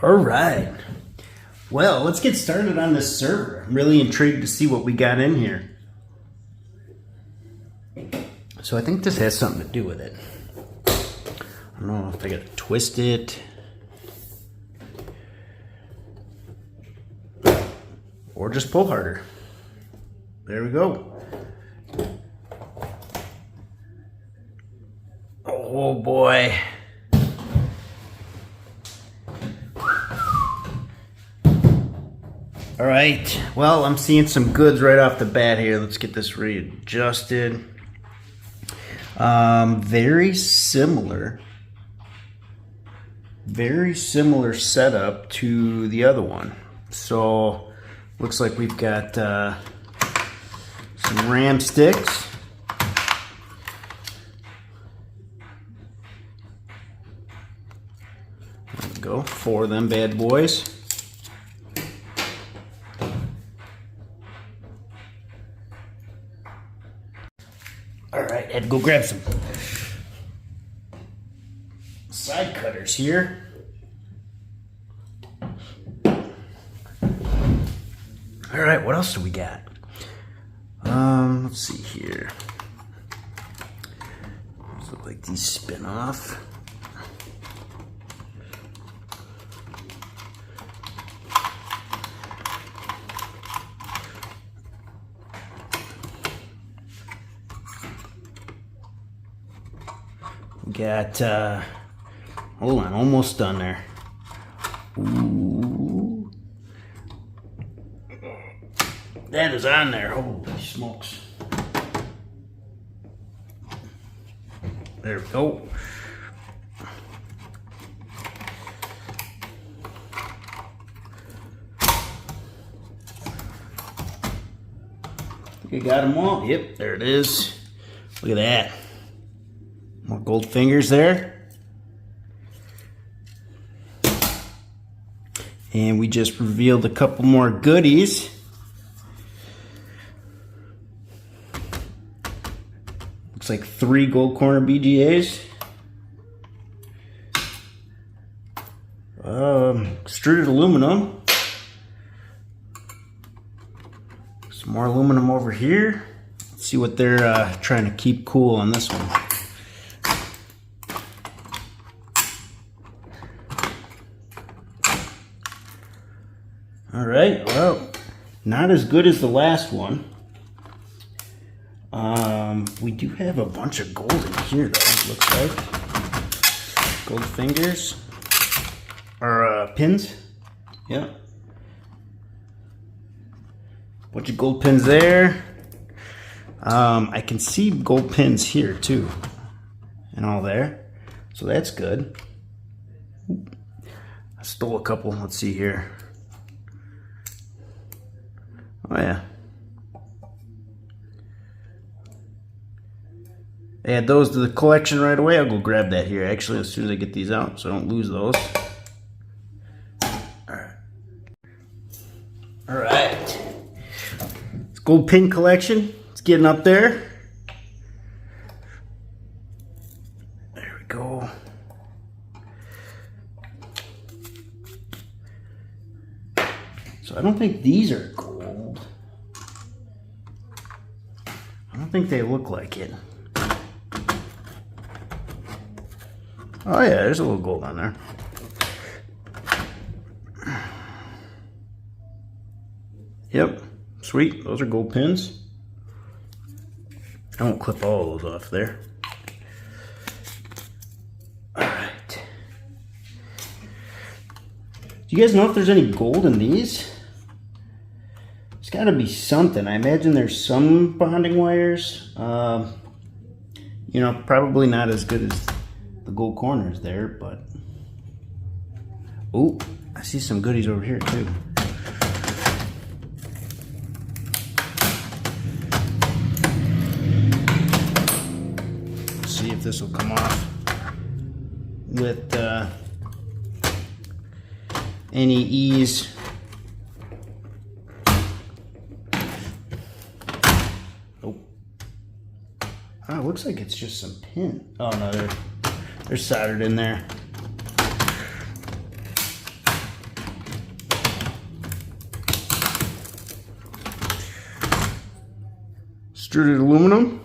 All right. Well, let's get started on this server. I'm really intrigued to see what we got in here. So I think this has something to do with it. I don't know if I gotta twist it. Or just pull harder. There we go. Oh boy. All right, well, I'm seeing some goods right off the bat here. Let's get this readjusted. Very similar setup to the other one. So, looks like we've got some RAM sticks. There we go, 4 of them bad boys. Alright, had to go grab some side cutters here. Alright, what else do we got? Let's see here. These look like these spin off. We got, hold on, almost done there. Ooh. That is on there, holy smokes. There we go. You got them all? Yep, there it is. Look at that. More gold fingers there. And we just revealed a couple more goodies. Looks like 3 gold corner BGAs. Extruded aluminum. Some more aluminum over here. Let's see what they're trying to keep cool on this one. All right, well, not as good as the last one. We do have a bunch of gold in here, though, it looks like. Gold fingers. Or, pins. Yeah. Bunch of gold pins there. I can see gold pins here, too. And all there. So that's good. I stole a couple. Let's see here. Oh, yeah. Add those to the collection right away. I'll go grab that here, actually, as soon as I get these out, so I don't lose those. Alright. Alright. It's gold pin collection. It's getting up there. There we go. So I don't think these are gold. I don't think they look like it. Oh yeah, there's a little gold on there. Yep, sweet, those are gold pins. I won't clip all of those off there. Alright. Do you guys know if there's any gold in these? There's gotta be something. I imagine there's some bonding wires. You know, probably not as good as the gold corners there, but oh, I see some goodies over here too. Let's see if this will come off with any ease. Oh, it looks like it's just some pin. Oh no, they're soldered in there. extruded aluminum.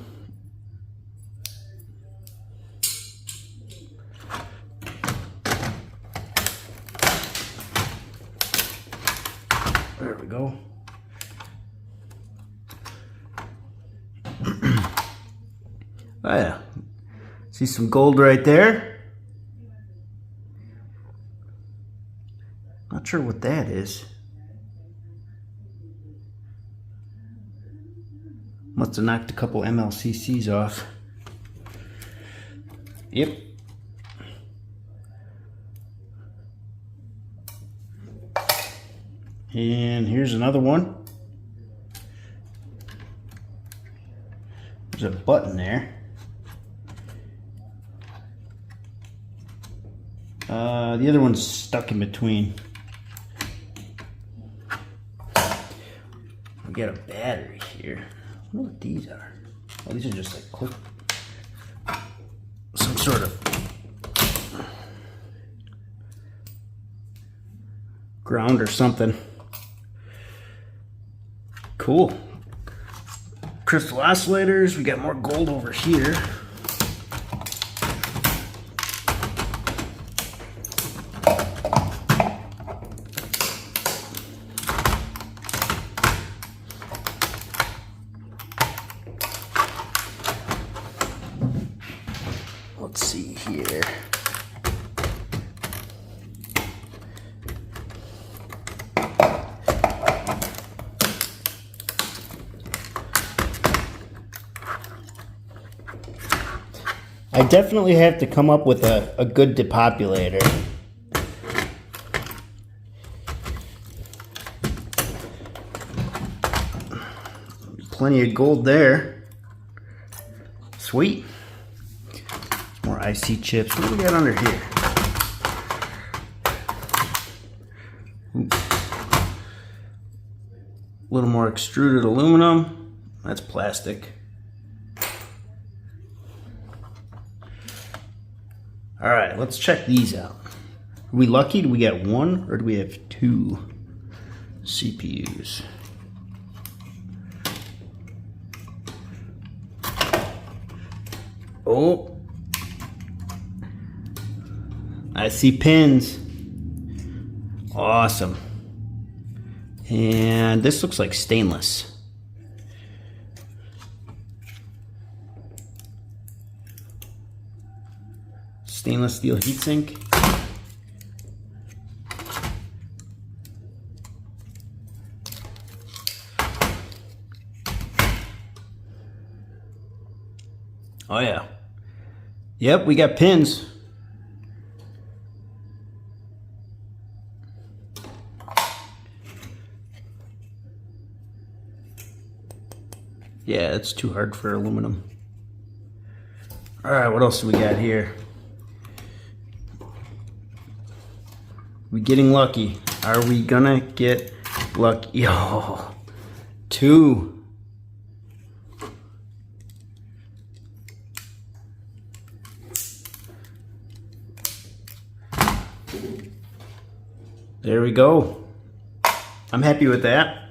There we go. Oh yeah, see some gold right there. Not sure what that is. Must have knocked a couple MLCCs off. Yep. And here's another one. There's a button there. The other one's stuck in between. We got a battery here. I wonder what these are. Oh, these are just like quick, some sort of ground or something. Cool. Crystal oscillators. We got more gold over here. Let's see here. I definitely have to come up with a good depopulator. Plenty of gold there. Sweet. More IC chips. What do we got under here? A little more extruded aluminum. That's plastic. All right, let's check these out. Are we lucky? Do we get one or do we have two CPUs? Oh, I see pins. Awesome. And this looks like stainless. Stainless steel heatsink. Oh yeah. Yep, we got pins. Yeah, it's too hard for aluminum. All right, what else do we got here? We getting lucky? Are we gonna get lucky? Oh, two. There we go. I'm happy with that.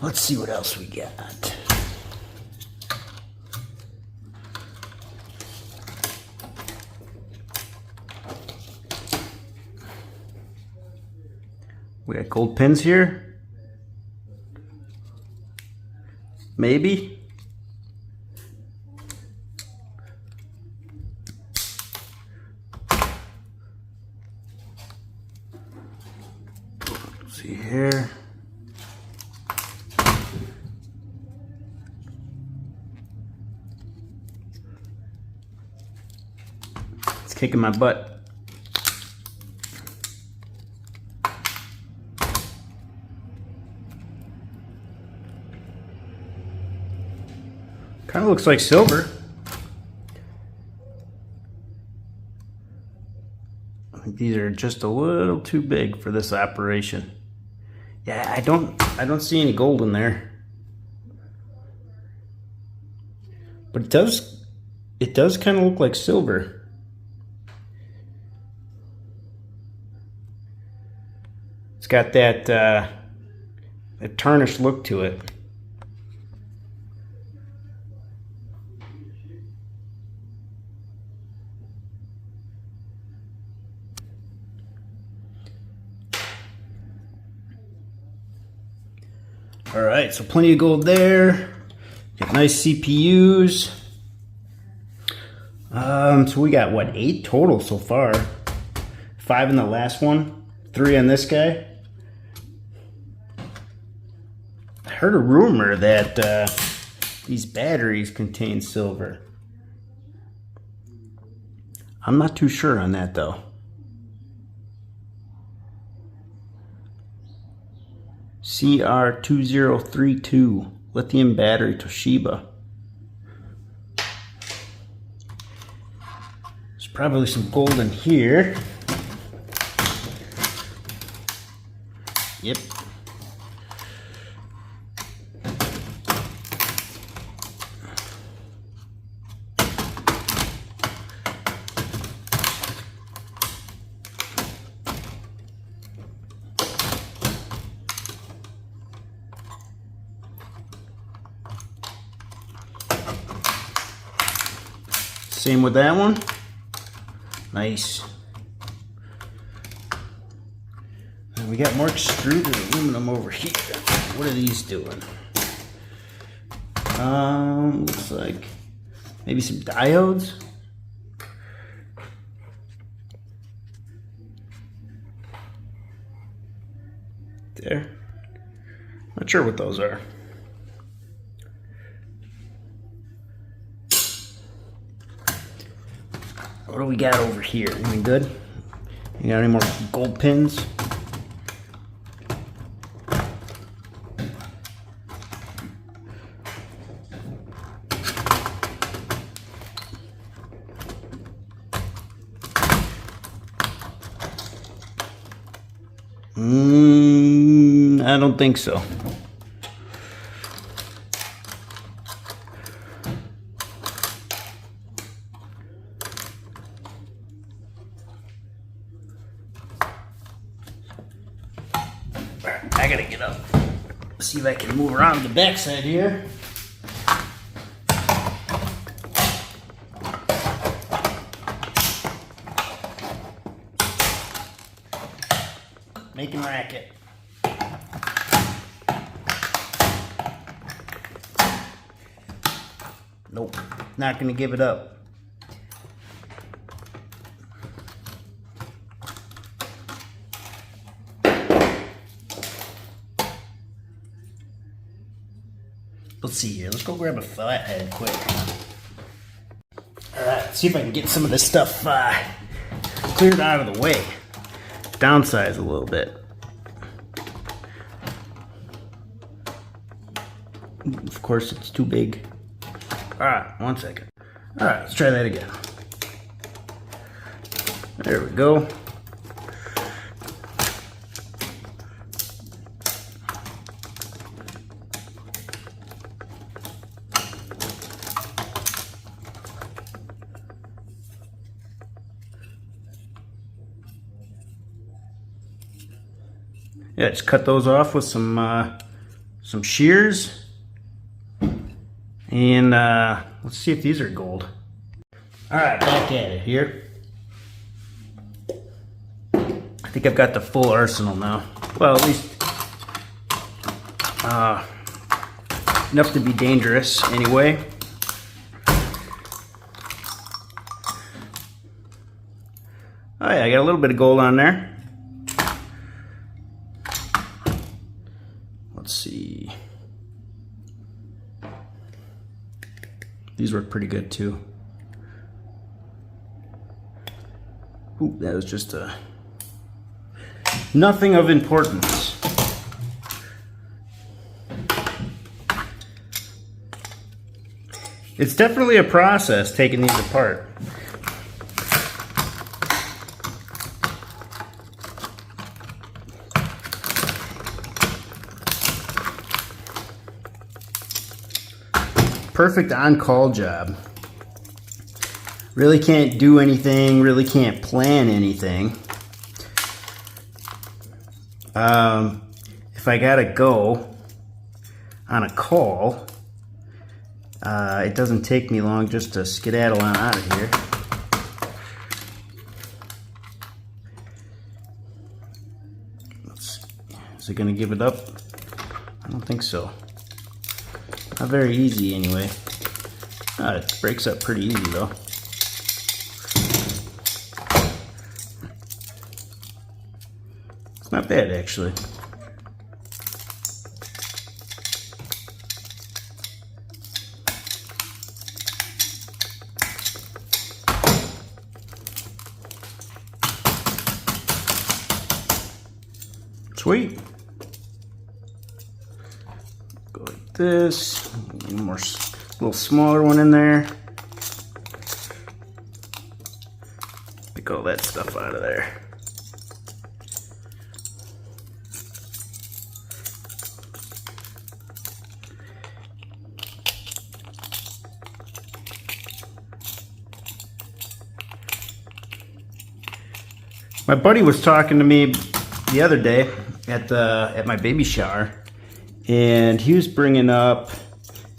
Let's see what else we got. We got gold pins here. Maybe. Let's see here. It's kicking my butt. Kind of looks like silver. I think these are just a little too big for this operation. Yeah, I don't see any gold in there. But it does kind of look like silver. It's got that a tarnished look to it. All right, so plenty of gold there. Got nice CPUs. So we got what, 8 total so far? 5 in the last one, 3 on this guy. I heard a rumor that these batteries contain silver. I'm not too sure on that though. CR2032 lithium battery Toshiba. There's probably some gold in here. Yep. Same with that one. Nice. And we got more extruded aluminum over here. What are these doing? Looks like maybe some diodes. There. Not sure what those are. What do we got over here? Anything good? You got any more gold pins? I don't think so. I gotta get up. See if I can move around the backside here. Making racket. Nope, not gonna give it up. Let's see here. Let's go grab a flathead quick. Alright, see if I can get some of this stuff cleared out of the way. Downsize a little bit. Of course, it's too big. Alright, 1 second. Alright, let's try that again. There we go. Yeah, just cut those off with some shears. And let's see if these are gold. Alright, back at it here. I think I've got the full arsenal now. Well, at least enough to be dangerous anyway. Oh yeah, I got a little bit of gold on there. Let's see. These work pretty good too. Ooh, that was just nothing of importance. It's definitely a process taking these apart. Perfect on-call job. Really can't do anything, really can't plan anything. If if I gotta go on a call, it doesn't take me long just to skedaddle on out of here. Is it gonna give it up? I don't think so. Not very easy anyway. It breaks up pretty easy though. It's not bad actually. Sweet. Go like this. One more little smaller one in there. Pick all that stuff out of there. My buddy was talking to me the other day at my baby shower, and he was bringing up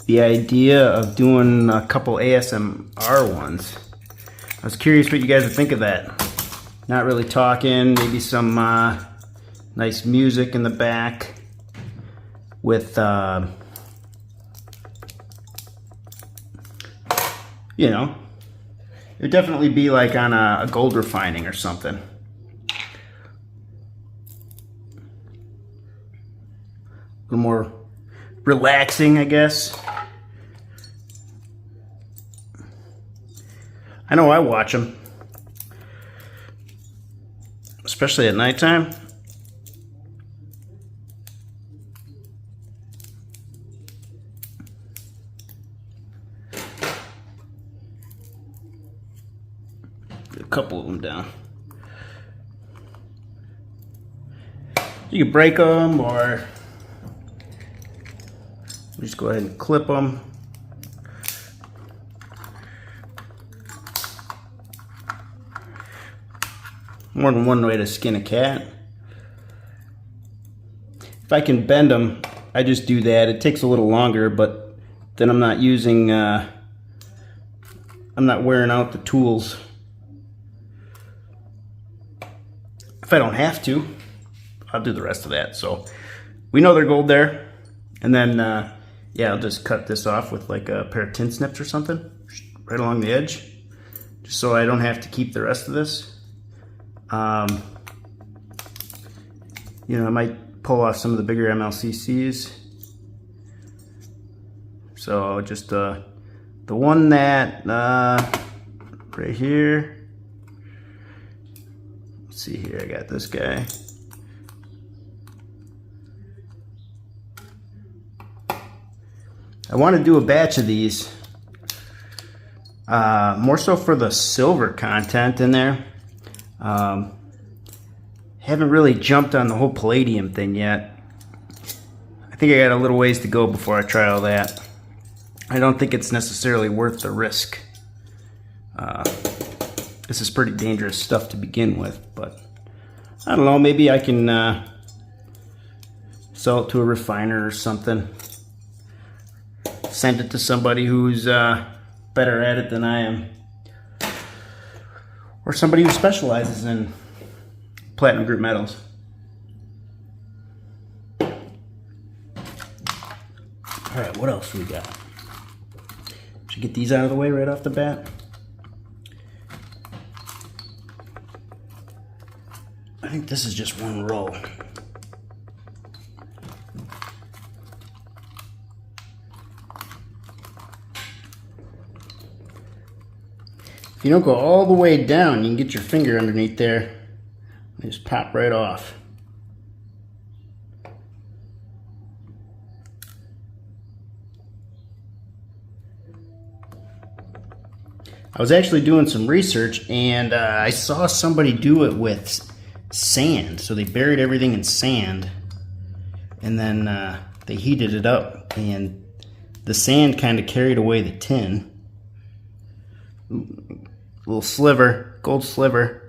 the idea of doing a couple ASMR ones. I was curious what you guys would think of that. Not really talking, maybe some nice music in the back with you know, it would definitely be like on a gold refining or something. A little more relaxing, I guess. I know I watch them, especially at nighttime. Get a couple of them down. You can break them, or just go ahead and clip them. More than one way to skin a cat. If I can bend them, I just do that. It takes a little longer, but then I'm not using, I'm not wearing out the tools. If I don't have to, I'll do the rest of that. So we know they're gold there. And then, yeah, I'll just cut this off with like a pair of tin snips or something right along the edge, just so I don't have to keep the rest of this. You know, I might pull off some of the bigger MLCCs. So just the one that right here. Let's see here, I got this guy. I want to do a batch of these, more so for the silver content in there. Haven't really jumped on the whole palladium thing yet. I think I got a little ways to go before I try all that. I don't think it's necessarily worth the risk. This is pretty dangerous stuff to begin with, but I don't know, maybe I can sell it to a refiner or something. Send it to somebody who's better at it than I am. Or somebody who specializes in platinum group metals. Alright, what else we got? Should get these out of the way right off the bat. I think this is just one roll. If you don't go all the way down, you can get your finger underneath there and just pop right off. I was actually doing some research, and I saw somebody do it with sand. So they buried everything in sand, and then they heated it up, and the sand kind of carried away the tin. Ooh, little sliver, gold sliver.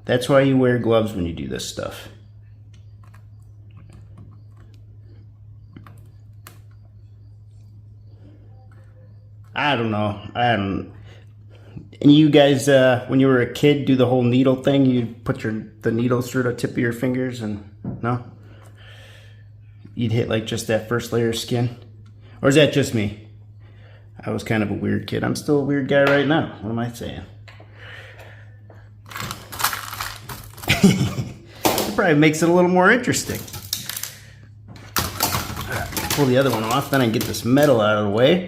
That's why you wear gloves when you do this stuff. I don't know. And you guys, when you were a kid, do the whole needle thing? You put the needles through the tip of your fingers and no? You'd hit like just that first layer of skin? Or is that just me? I was kind of a weird kid. I'm still a weird guy right now. What am I saying? It probably makes it a little more interesting. Pull the other one off, then I can get this metal out of the way.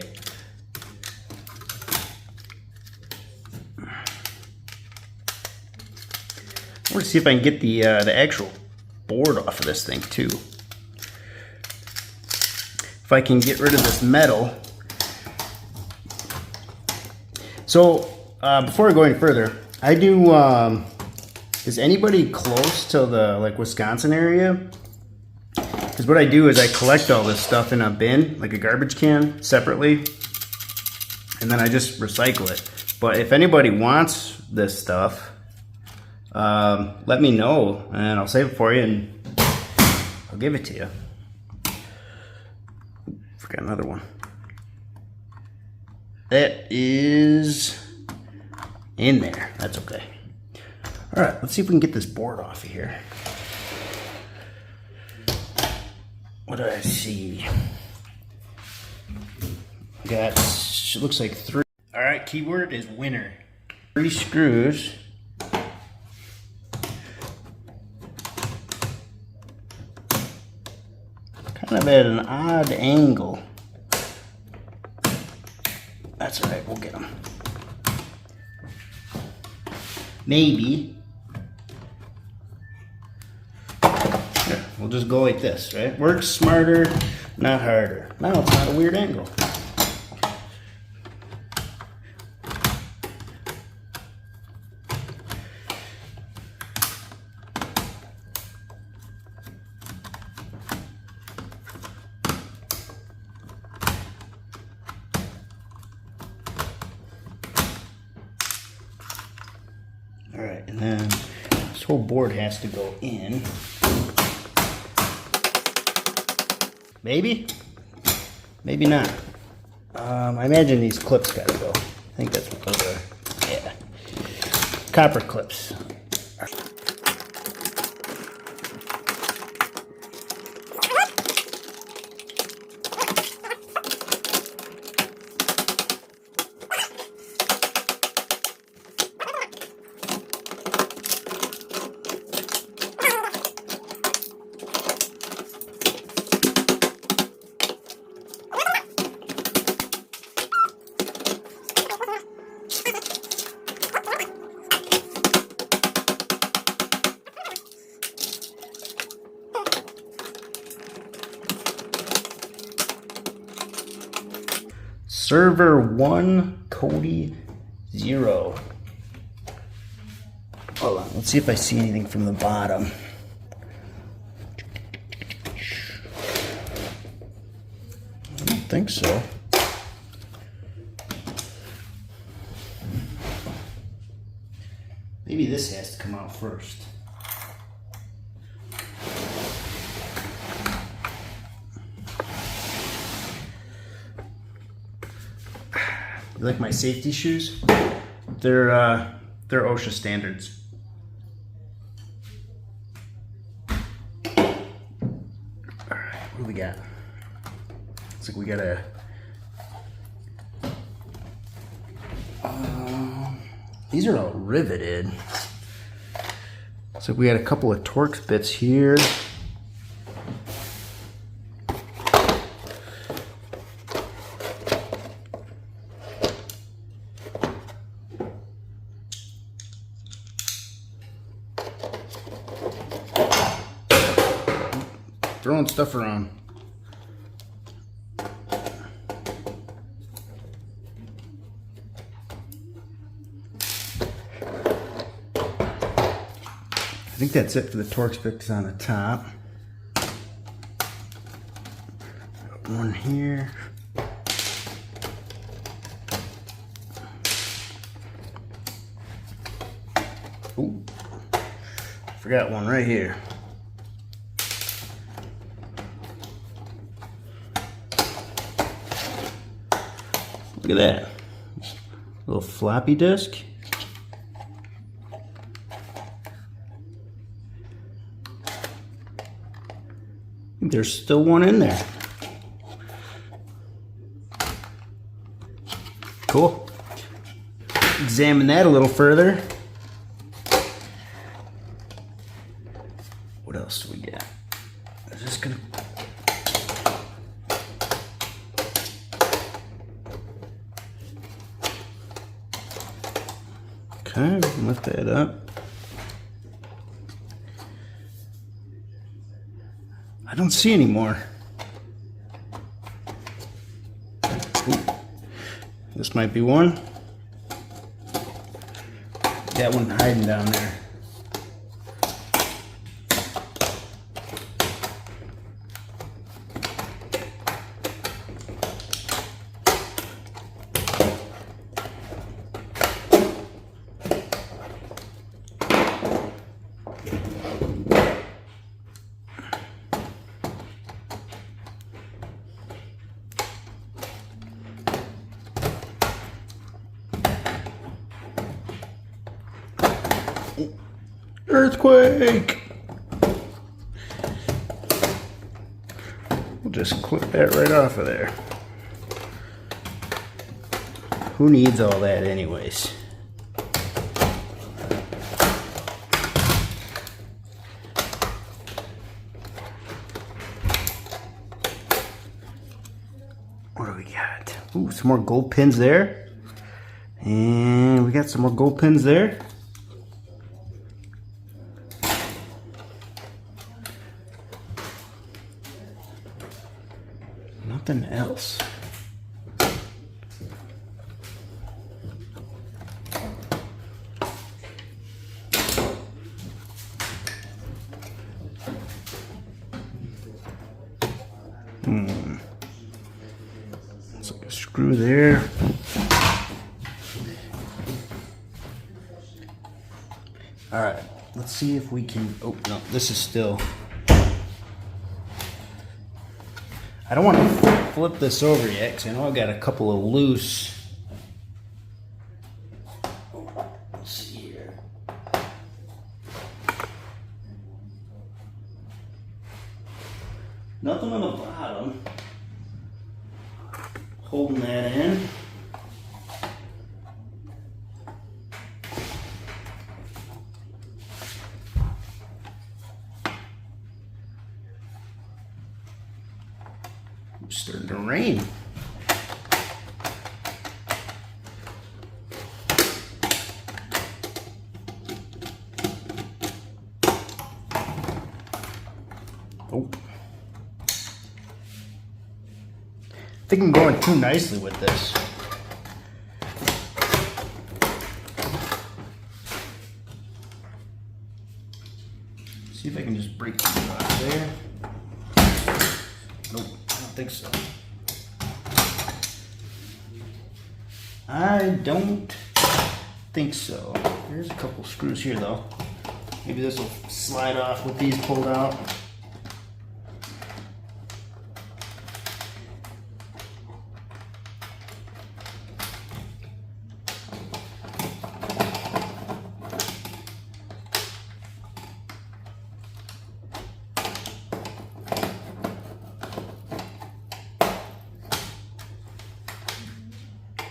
I want to see if I can get the actual board off of this thing too. If I can get rid of this metal. So before I go any further, I do. Is anybody close to the like Wisconsin area? Because what I do is I collect all this stuff in a bin, like a garbage can, separately, and then I just recycle it. But if anybody wants this stuff, let me know and I'll save it for you and I'll give it to you. Forgot another one. That is in there. That's okay. All right, let's see if we can get this board off of here. What do I see? Got, it looks like 3. All right, keyword is winner. 3 screws. Kind of at an odd angle. That's all right, we'll get them. Maybe. Here, we'll just go like this, right? Work smarter, not harder. Now it's not a weird angle. All right, and then this whole board has to go in. Maybe? Maybe not. I imagine these clips gotta go. I think that's what those are. Yeah. Copper clips. Server 1, Cody 0. Hold on, let's see if I see anything from the bottom. I don't think so. Maybe this has to come out first. You like my safety shoes? They're OSHA standards. Alright, what do we got? Looks like we got a these are all riveted. So we got a couple of Torx bits here. Throwing stuff around. I think that's it for the Torx bits on the top. One here. Ooh, forgot one right here. Look at that. Little floppy disk. There's still one in there. Cool. Examine that a little further. What else do we got? I'm just gonna... Okay, lift that up. I don't see any more. Ooh. This might be one. Got one hiding down there. Earthquake! We'll just clip that right off of there. Who needs all that anyways? What do we got? Ooh, some more gold pins there. And we got some more gold pins there. Nothing else. Looks like a screw there. All right, let's see if we can. Oh no, this is still. I don't want to flip this over yet because I know I've got a couple of loose. Let's see here. Nothing on the bottom. Holding that in. It's starting to rain. Oh. I think I'm going too nicely with this. See if I can just break these off there. Nope, I don't think so. I don't think so. There's a couple screws here though. Maybe this will slide off with these pulled out.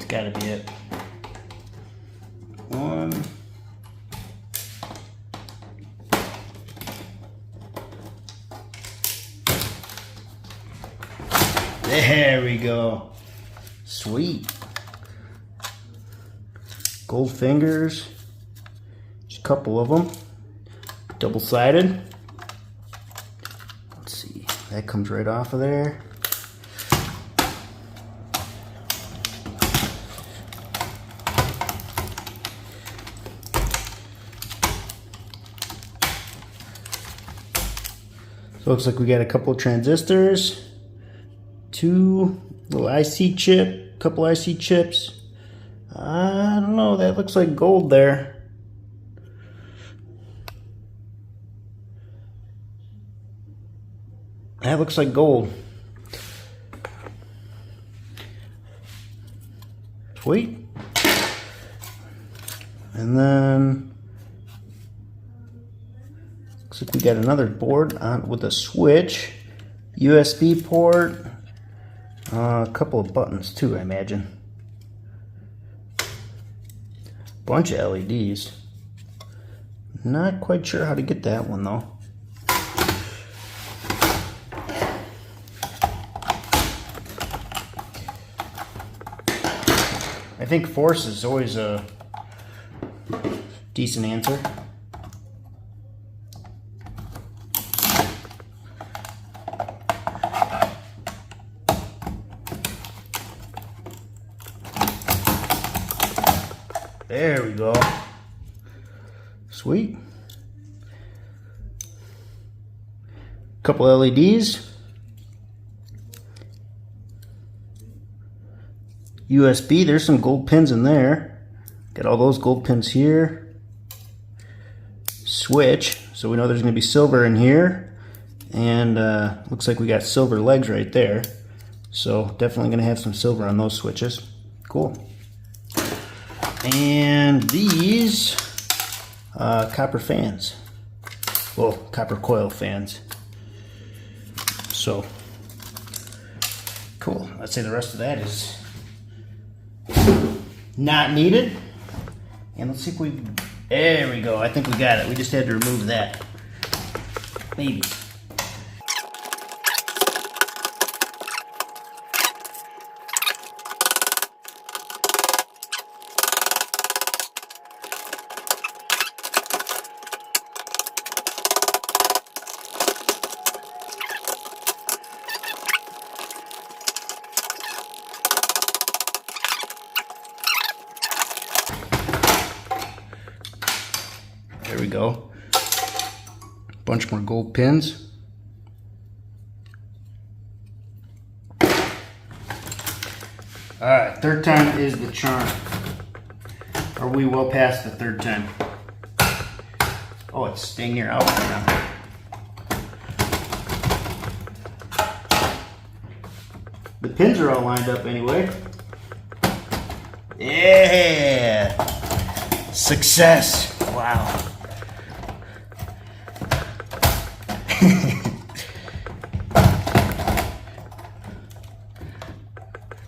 Gotta be it. One. There we go. Sweet. Gold fingers. Just a couple of them. Double-sided. Let's see. That comes right off of there. So looks like we got a couple of transistors, two little IC chip, couple IC chips. I don't know, that looks like gold there. That looks like gold. Sweet. And then looks like we got another board on with a switch, USB port, a couple of buttons too, I imagine. Bunch of LEDs. Not quite sure how to get that one though. I think force is always a decent answer. There we go. Sweet. Couple LEDs. USB, there's some gold pins in there. Got all those gold pins here. Switch, so we know there's going to be silver in here. And looks like we got silver legs right there. So definitely going to have some silver on those switches. Cool. And these copper fans. Well, copper coil fans. So cool. I'd say the rest of that is not needed. And let's see if we, there we go. I think we got it. We just had to remove that. Maybe. There we go. Bunch more gold pins. Alright, third time is the charm. Are we well past the third time? Oh, it's staying here out right now. The pins are all lined up anyway. Yeah! Success! Wow.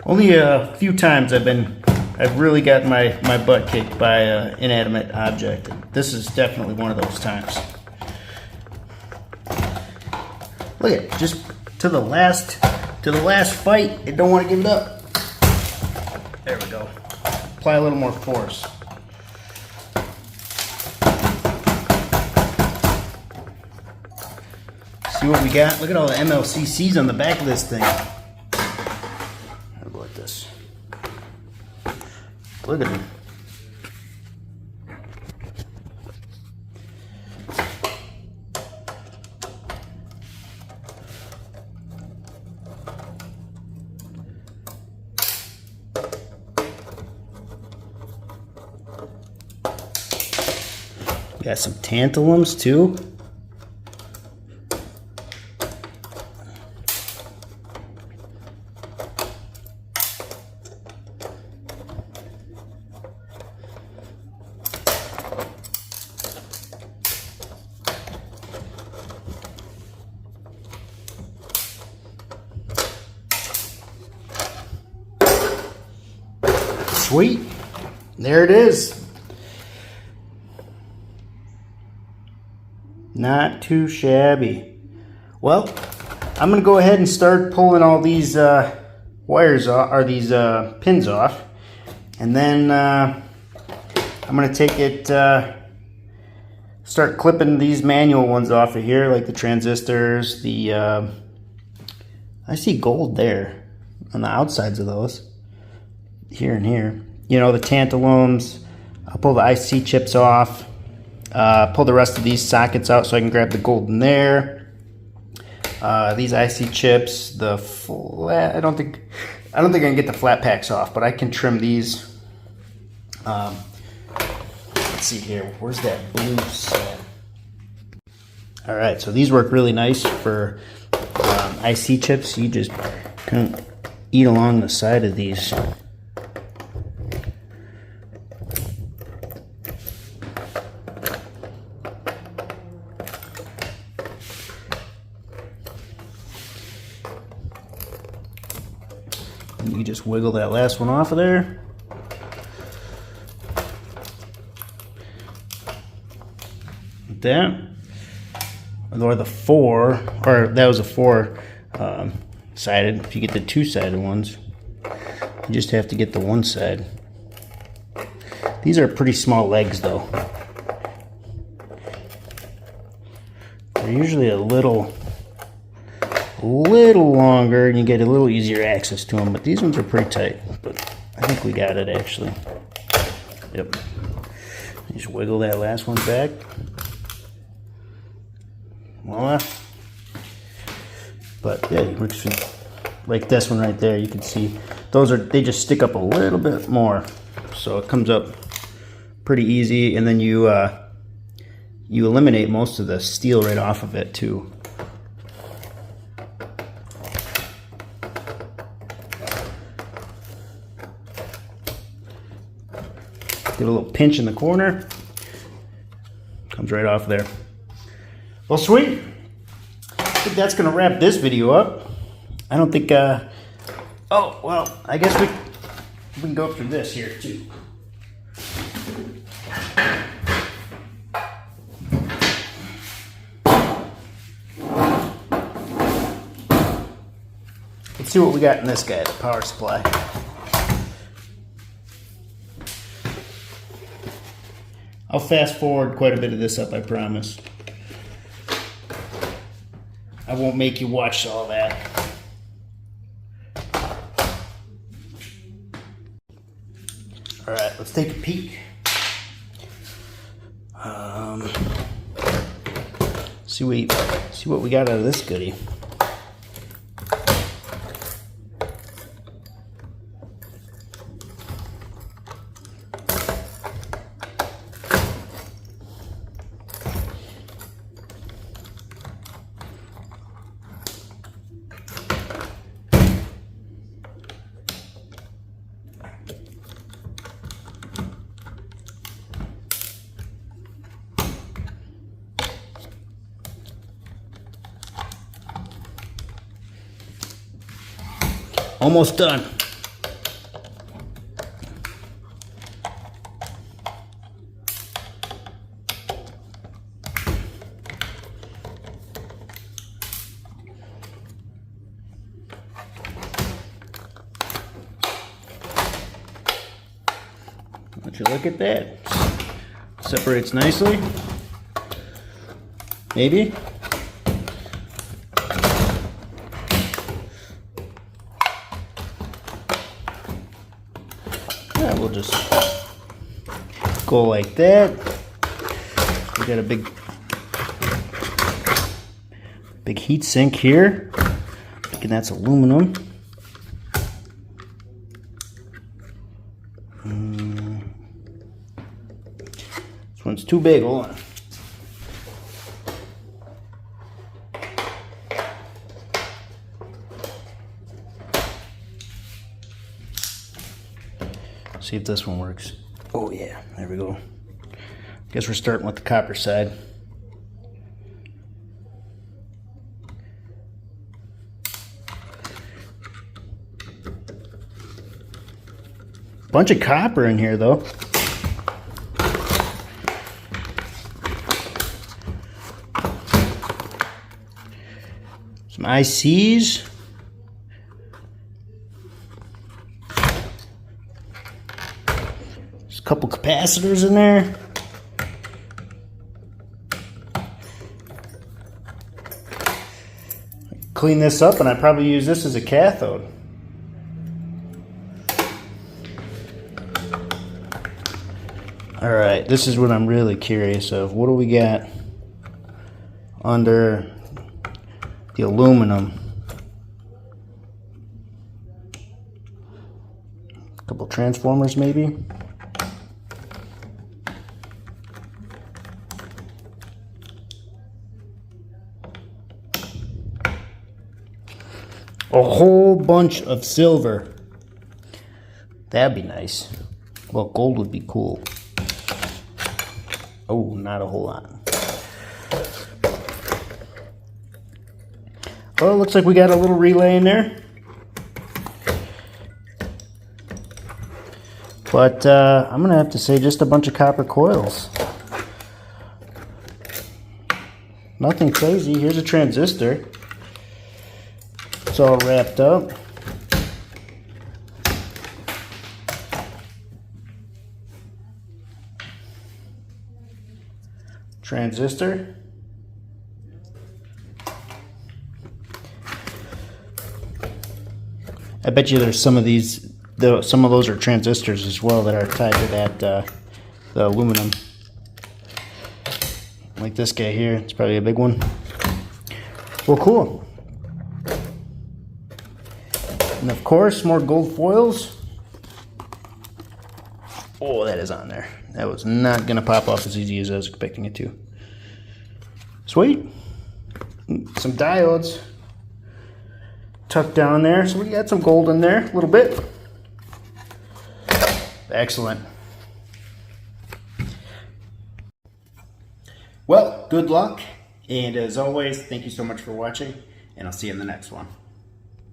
Only a few times I've really gotten my butt kicked by an inanimate object. This is definitely one of those times. Look at it, just to the last fight, it don't want to give it up. There we go. Apply a little more force. See what we got? Look at all the MLCCs on the back of this thing. How about this? Look at them. Got some tantalums too. Sweet. There it is. Not too shabby. Well, I'm going to go ahead and start pulling all these wires off, or these pins off. And then I'm going to take it, start clipping these manual ones off of here, like the transistors, the, I see gold there on the outsides of those. Here and here, you know, the tantalums. I'll pull the IC chips off, pull the rest of these sockets out so I can grab the gold in there. These IC chips, the flat, I don't think I can get the flat packs off, but I can trim these. Let's see here, where's that blue set? All right, so these work really nice for IC chips. You just kind of eat along the side of these. You just wiggle that last one off of there. Like that. Or the 4, or that was a 4 sided. If you get the 2-sided ones, you just have to get the 1 side. These are pretty small legs though. They're usually a little longer and you get a little easier access to them, but these ones are pretty tight. But I think we got it actually. Yep. Just wiggle that last one back. Voila. But yeah, it works like this one right there. You can see they just stick up a little bit more, so it comes up pretty easy, and then you eliminate most of the steel right off of it too. Give a little pinch in the corner, comes right off there. Well, sweet. I think that's gonna wrap this video up. I don't think oh well, I guess we can go through this here too. Let's see what we got in this guy, the power supply. I'll fast forward quite a bit of this up, I promise. I won't make you watch all that. All right, let's take a peek. See what we got out of this goodie. Almost done. Would you look at that? Separates nicely. Maybe. Yeah, we'll just go like that. We got a big heat sink here. Thinking that's aluminum. This one's too big. Hold on. See if this one works. Oh yeah, there we go. Guess we're starting with the copper side. Bunch of copper in here though. Some ICs. There's a couple capacitors in there. Clean this up and I probably use this as a cathode. Alright, this is what I'm really curious of. What do we got under the aluminum? A couple transformers maybe? A whole bunch of silver. That'd be nice. Well, gold would be cool. Oh, not a whole lot. Well, looks like we got a little relay in there. But I'm going to have to say just a bunch of copper coils. Nothing crazy. Here's a transistor. It's all wrapped up. Transistor. I bet you there's some of these, some of those are transistors as well that are tied to that the aluminum. Like this guy here, it's probably a big one. Well, cool. And of course, more gold foils. Oh, that is on there. That was not gonna pop off as easy as I was expecting it to. Sweet. Some diodes tucked down there. So we got some gold in there, a little bit. Excellent. Well, good luck. And as always, thank you so much for watching, and I'll see you in the next one.